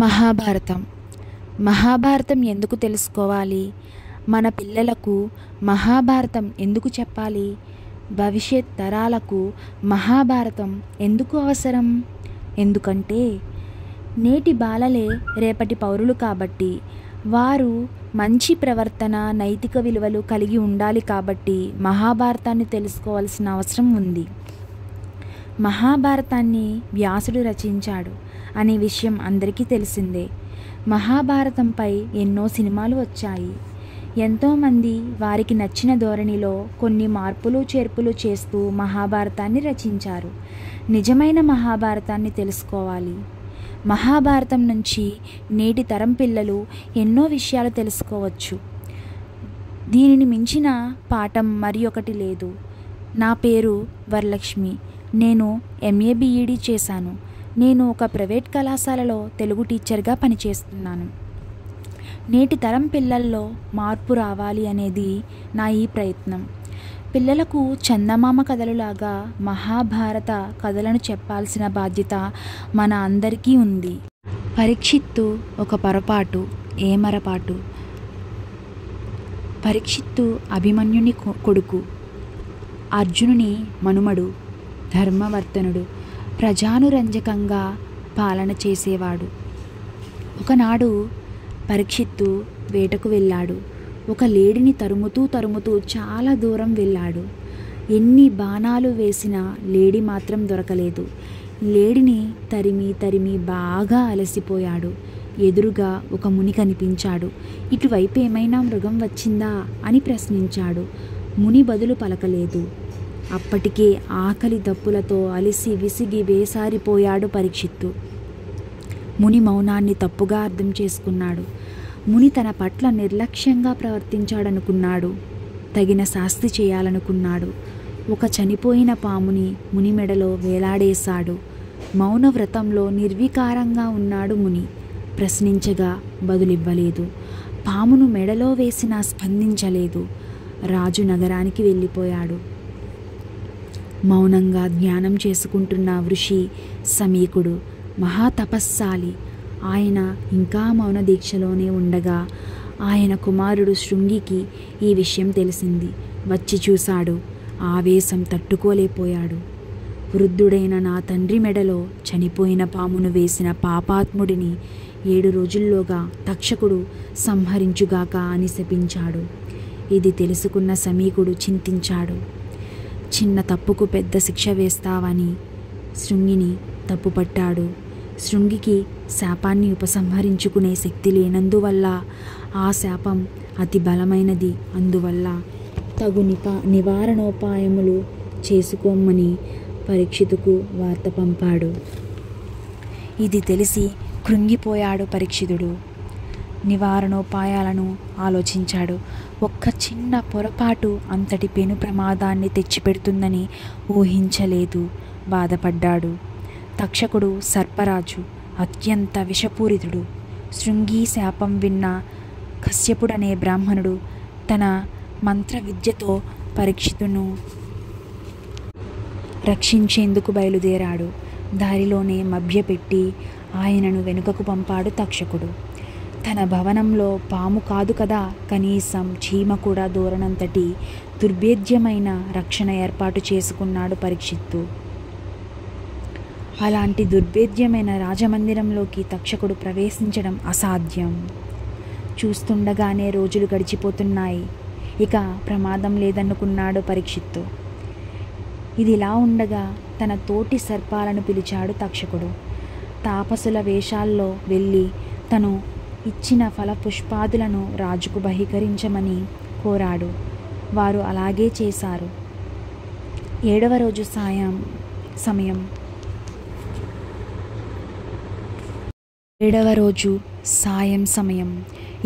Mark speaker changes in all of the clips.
Speaker 1: మహాభారతం. మహాభారతం ఎందుకు తెలుసుకోవాలి? మన పిల్లలకు మహాభారతం ఎందుకు చెప్పాలి? భవిష్యత్ తరాలకు మహాభారతం ఎందుకు అవసరం? ఎందుకంటే నేటి బాలలే రేపటి పౌరులు కాబట్టి, వారు మంచి ప్రవర్తన, నైతిక విలువలు కలిగి ఉండాలి కాబట్టి మహాభారతాన్ని తెలుసుకోవాల్సిన అవసరం ఉంది. మహాభారతాన్ని వ్యాసుడు రచించాడు అనే విషయం అందరికీ తెలిసిందే. మహాభారతంపై ఎన్నో సినిమాలు వచ్చాయి. ఎంతోమంది వారికి నచ్చిన ధోరణిలో కొన్ని మార్పులు చేర్పులు చేస్తూ మహాభారతాన్ని రచించారు. నిజమైన మహాభారతాన్ని తెలుసుకోవాలి. మహాభారతం నుంచి నేటి తరం పిల్లలు ఎన్నో విషయాలు తెలుసుకోవచ్చు. దీనిని మించిన పాఠం మరి ఒకటి లేదు. నా పేరు వరలక్ష్మి. నేను MA BEd చేశాను. నేను ఒక ప్రైవేట్ కళాశాలలో తెలుగు టీచర్గా పనిచేస్తున్నాను. నేటి తరం పిల్లల్లో మార్పు రావాలి అనేది నా ఈ ప్రయత్నం. పిల్లలకు చందమామ కథలులాగా మహాభారత కథలను చెప్పాల్సిన బాధ్యత మన అందరికీ ఉంది. పరీక్షిత్తు ఒక పొరపాటు. ఏమరపాటు? పరీక్షిత్తు అభిమన్యుని కొడుకు, అర్జునుని మనుమడు, ధర్మవర్తనుడు, ప్రజానురంజకంగా పాలన చేసేవాడు. ఒకనాడు పరీక్షిత్తు వేటకు వెళ్ళాడు. ఒక లేడిని తరుముతూ చాలా దూరం వెళ్ళాడు. ఎన్ని బాణాలు వేసినా లేడి మాత్రం దొరకలేదు. లేడిని తరిమి బాగా అలసిపోయాడు. ఎదురుగా ఒక ముని కనిపించాడు. ఇటువైపు ఏమైనా మృగం వచ్చిందా అని ప్రశ్నించాడు. ముని బదులు పలకలేదు. అప్పటికే ఆకలి దప్పులతో అలిసి విసిగి వేసారిపోయాడు పరీక్షిత్తు. ముని మౌనాన్ని తప్పుగా అర్థం చేసుకున్నాడు. ముని తన పట్ల నిర్లక్ష్యంగా ప్రవర్తించాడనుకున్నాడు. తగిన శాస్తి చేయాలనుకున్నాడు. ఒక చనిపోయిన పాముని ముని మెడలో వేలాడేశాడు. మౌనవ్రతంలో నిర్వికారంగా ఉన్నాడు ముని. ప్రశ్నించగా బదులివ్వలేదు. పామును మెడలో వేసినా స్పందించలేదు. రాజు నగరానికి వెళ్ళిపోయాడు. మౌనంగా ధ్యానం చేసుకుంటున్న ఋషి సమీకుడు మహాతపస్శాలి. ఆయన ఇంకా మౌన దీక్షలోనే ఉండగా ఆయన కుమారుడు శృంగికి ఈ విషయం తెలిసింది. వచ్చి చూశాడు. ఆవేశం తట్టుకోలేకపోయాడు. వృద్ధుడైన నా తండ్రి మెడలో చనిపోయిన పామును వేసిన పాపాత్ముడిని 7 రోజుల్లోగా తక్షకుడు సంహరించుగాక అని శపించాడు. ఇది తెలుసుకున్న సమీకుడు చింతించాడు. చిన్న తప్పుకు పెద్ద శిక్ష వేస్తావని శృంగిని తప్పుపట్టాడు. శృంగికి శాపాన్ని ఉపసంహరించుకునే శక్తి లేనందువల్ల ఆ శాపం అతి బలమైనది. అందువల్ల తగు నివారణోపాయములు చేసుకోమని పరీక్షితుకు వార్త పంపాడు. ఇది తెలిసి కృంగిపోయాడు పరీక్షితుడు. నివారణోపాయాలను ఆలోచించాడు. ఒక్క చిన్న పొరపాటు అంతటి పెను ప్రమాదాన్ని తెచ్చిపెడుతుందని ఊహించలేదు. బాధపడ్డాడు. తక్షకుడు సర్పరాజు, అత్యంత విషపూరితుడు. శృంగి శాపం విన్న కశ్యపుడనే బ్రాహ్మణుడు తన మంత్ర విద్యతో పరీక్షితును రక్షించేందుకు బయలుదేరాడు. దారిలోనే మభ్యపెట్టి ఆయనను వెనుకకు పంపాడు తక్షకుడు. తన భవనంలో పాము కాదు కదా, కనీసం చీమ కూడా దూరనంతటి దుర్భేద్యమైన రక్షణ ఏర్పాటు చేసుకున్నాడు పరీక్షిత్తు. అలాంటి దుర్భేద్యమైన రాజమందిరంలోకి తక్షకుడు ప్రవేశించడం అసాధ్యం. చూస్తుండగానే రోజులు గడిచిపోతున్నాయి. ఇక ప్రమాదం లేదనుకున్నాడు పరీక్షిత్తు. ఇదిలా ఉండగా తన తోటి సర్పాలను పిలిచాడు తక్షకుడు. తాపసుల వేషాల్లో వెళ్ళి తను ఇచ్చిన ఫలపుష్పాదులను రాజుకు బహికరించమని కోరాడు. వారు అలాగే చేశారు. 7వ రోజు సాయం సమయం.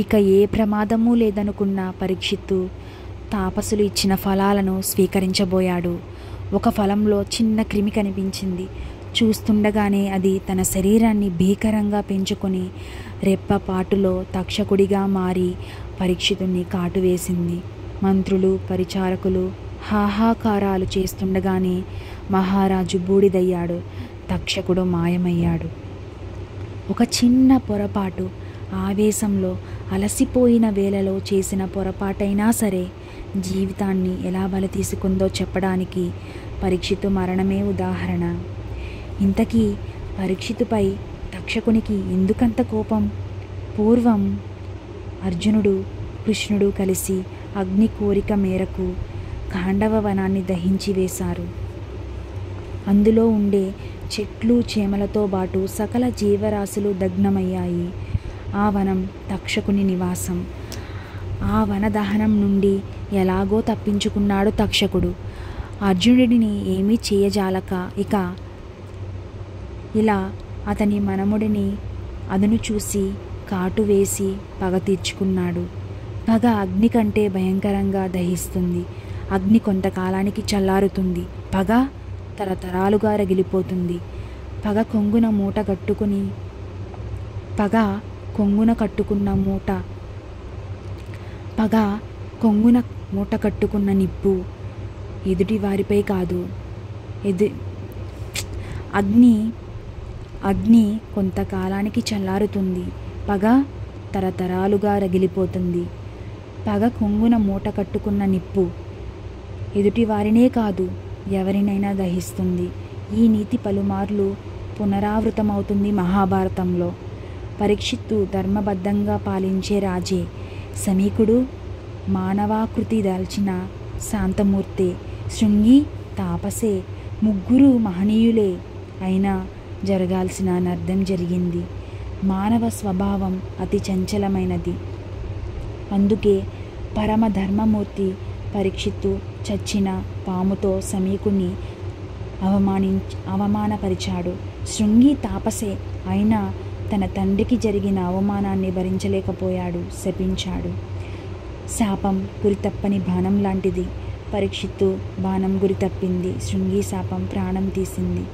Speaker 1: ఇక ఏ ప్రమాదమూ లేదనుకున్న పరీక్షిత్తు తాపసులు ఇచ్చిన ఫలాలను స్వీకరించబోయాడు. ఒక ఫలంలో చిన్న క్రిమి కనిపించింది. చూస్తుండగానే అది తన శరీరాన్ని భీకరంగా పెంచుకొని రెప్పపాటులో తక్షకుడిగా మారి పరీక్షితుణ్ణి కాటువేసింది. మంత్రులు, పరిచారకులు హాహాకారాలు చేస్తుండగానే మహారాజు బూడిదయ్యాడు. తక్షకుడు మాయమయ్యాడు. ఒక చిన్న పొరపాటు, ఆవేశంలో అలసిపోయిన వేళలో చేసిన పొరపాటైనా సరే జీవితాన్ని ఎలా బలి తీసుకుందో చెప్పడానికి పరీక్షిత్తు మరణమే ఉదాహరణ. ఇంతకీ పరీక్షిత్తుపై తక్షకునికి ఎందుకంత కోపం? పూర్వం అర్జునుడు, కృష్ణుడు కలిసి అగ్ని కోరిక మేరకు ఖాండవ వనాన్ని దహించి వేశారు. అందులో ఉండే చెట్లు చేమలతో పాటు సకల జీవరాశులు దగ్నమయ్యాయి. ఆ వనం తక్షకుని నివాసం. ఆ వన దహనం నుండి ఎలాగో తప్పించుకున్నాడు తక్షకుడు. అర్జునుడిని ఏమీ చేయజాలక ఇలా అతని మనముడిని అదును చూసి కాటు వేసి పగ తీర్చుకున్నాడు. పగ అగ్ని కంటే భయంకరంగా దహిస్తుంది. అగ్ని కొంతకాలానికి చల్లారుతుంది. పగ తరతరాలుగా రగిలిపోతుంది. పగ కొంగున మూట కట్టుకున్న నిప్పు ఎదుటి వారిపై కాదు. అగ్ని కొంతకాలానికి చల్లారుతుంది. పగ తరతరాలుగా రగిలిపోతుంది. పగ కొంగున మూట కట్టుకున్న నిప్పు ఎదుటివారినే కాదు, ఎవరినైనా దహిస్తుంది. ఈ నీతి పలుమార్లు పునరావృతమవుతుంది మహాభారతంలో. పరీక్షిత్తు ధర్మబద్ధంగా పాలించే రాజే. సమీకుడు మానవాకృతి దాల్చిన శాంతమూర్తే. శృంగి తాపసే. ముగ్గురు మహనీయులే. అయినా జరగాల్సిన అనర్థం జరిగింది. మానవ స్వభావం అతి చంచలమైనది. అందుకే పరమధర్మమూర్తి పరీక్షిత్తు చచ్చిన పాముతో సమీకుణ్ణి అవమానపరిచాడు. శృంగి తాపసే. అయినా తన తండ్రికి జరిగిన అవమానాన్ని భరించలేకపోయాడు. శపించాడు. శాపం గురితప్పని బాణం లాంటిది. పరీక్షిత్తు బాణం గురి తప్పింది. శృంగి శాపం ప్రాణం తీసింది.